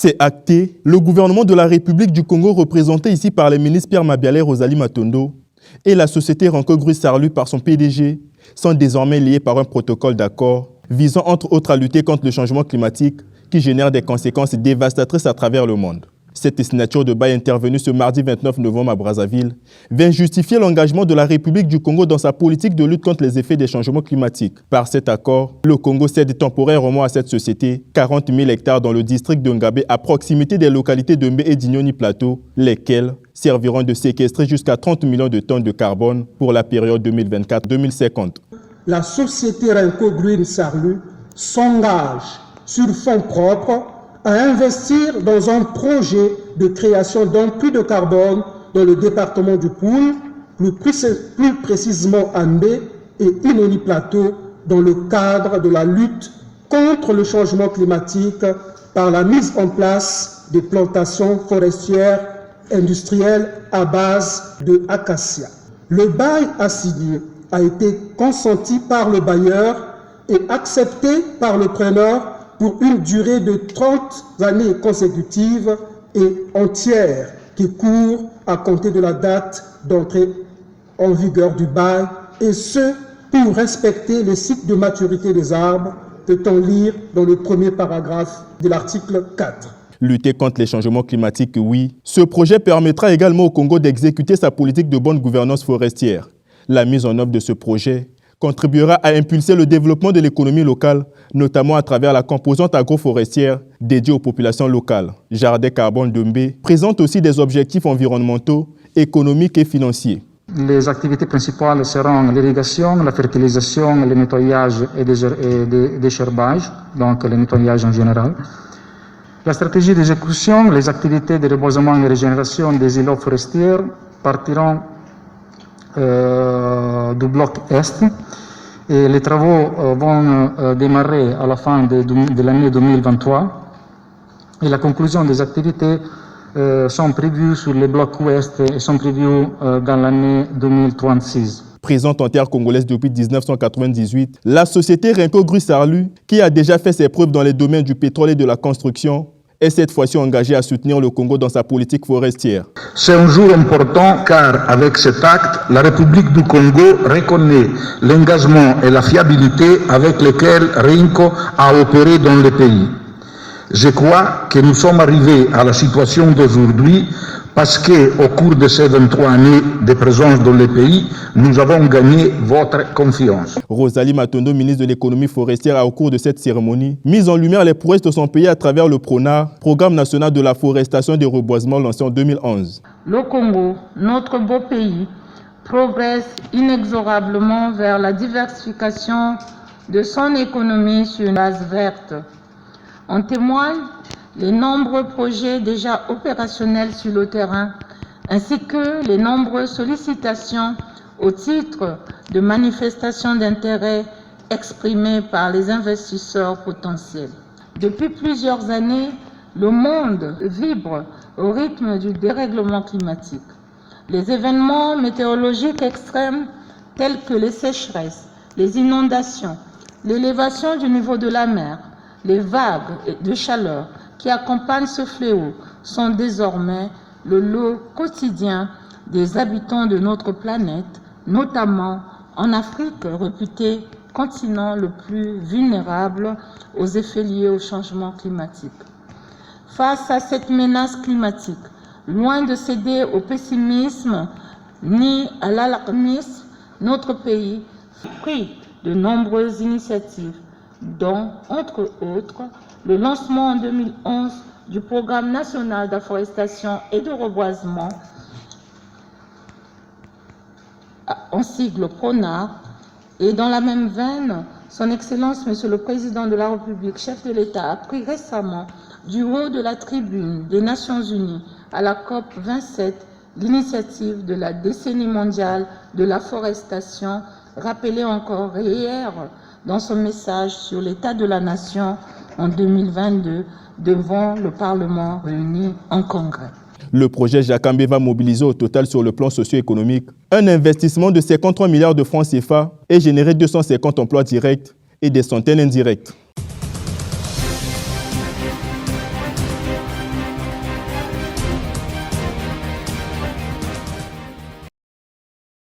C'est acté. Le gouvernement de la République du Congo, représenté ici par les ministres Pierre Mabiala et Rosalie Matondo, et la société Renko Grus-Sarlu par son PDG, sont désormais liés par un protocole d'accord visant entre autres à lutter contre le changement climatique qui génère des conséquences dévastatrices à travers le monde. Cette signature de bail intervenue ce mardi 29 novembre à Brazzaville vient justifier l'engagement de la République du Congo dans sa politique de lutte contre les effets des changements climatiques. Par cet accord, le Congo cède temporairement à cette société 40 000 hectares dans le district de Ngabé à proximité des localités de Mbé et d'Ignoni Plateau, lesquels serviront de séquestrer jusqu'à 30 millions de tonnes de carbone pour la période 2024-2050. La société Renko Grus-Sarlu s'engage sur fonds propres à investir dans un projet de création d'un puits de carbone dans le département du Poul, plus précisément à Mbé et Inoni Plateau, dans le cadre de la lutte contre le changement climatique par la mise en place des plantations forestières industrielles à base de acacia. Le bail assigné a été consenti par le bailleur et accepté par le preneur pour une durée de 30 années consécutives et entières qui court à compter de la date d'entrée en vigueur du bail, et ce, pour respecter les cycles de maturité des arbres, peut-on lire dans le premier paragraphe de l'article 4. Lutter contre les changements climatiques, oui. Ce projet permettra également au Congo d'exécuter sa politique de bonne gouvernance forestière. La mise en œuvre de ce projet contribuera à impulser le développement de l'économie locale, notamment à travers la composante agroforestière dédiée aux populations locales. Jardin Carbone de Mbé présente aussi des objectifs environnementaux, économiques et financiers. Les activités principales seront l'irrigation, la fertilisation, le nettoyage et le décherbage, donc le nettoyage en général. La stratégie d'exécution, les activités de reboisement et régénération des îlots forestiers partiront du bloc Est, et les travaux vont démarrer à la fin de l'année 2023 et la conclusion des activités sont prévues sur le bloc Ouest et sont prévues dans l'année 2036. Présente en terre congolaise depuis 1998, la société Renko Grus-Sarlu, qui a déjà fait ses preuves dans les domaines du pétrole et de la construction, est cette fois-ci engagée à soutenir le Congo dans sa politique forestière. C'est un jour important car avec cet acte, la République du Congo reconnaît l'engagement et la fiabilité avec lesquels Renko a opéré dans le pays. Je crois que nous sommes arrivés à la situation d'aujourd'hui parce qu'au cours de ces 23 années de présence dans le pays, nous avons gagné votre confiance. Rosalie Matondo, ministre de l'économie forestière, a au cours de cette cérémonie mis en lumière les prouesses de son pays à travers le PRONAR, Programme national de la forestation et des reboisements lancé en 2011. Le Congo, notre beau pays, progresse inexorablement vers la diversification de son économie sur une base verte. En témoignent les nombreux projets déjà opérationnels sur le terrain, ainsi que les nombreuses sollicitations au titre de manifestations d'intérêt exprimées par les investisseurs potentiels. Depuis plusieurs années, le monde vibre au rythme du dérèglement climatique. Les événements météorologiques extrêmes tels que les sécheresses, les inondations, l'élévation du niveau de la mer, les vagues de chaleur qui accompagnent ce fléau sont désormais le lot quotidien des habitants de notre planète, notamment en Afrique, réputé continent le plus vulnérable aux effets liés au changement climatique. Face à cette menace climatique, loin de céder au pessimisme ni à l'alarmisme, notre pays a pris de nombreuses initiatives, dont, entre autres, le lancement en 2011 du Programme national d'afforestation et de reboisement, en sigle PRONAR, et dans la même veine, son Excellence, Monsieur le Président de la République, chef de l'État, a pris récemment du haut de la tribune des Nations Unies à la COP 27 l'initiative de la décennie mondiale de l'afforestation, rappelée encore hier dans son message sur l'état de la nation en 2022 devant le Parlement réuni en Congrès. Le projet Jakambe va mobiliser au total sur le plan socio-économique un investissement de 53 milliards de francs CFA et générer 250 emplois directs et des centaines indirects.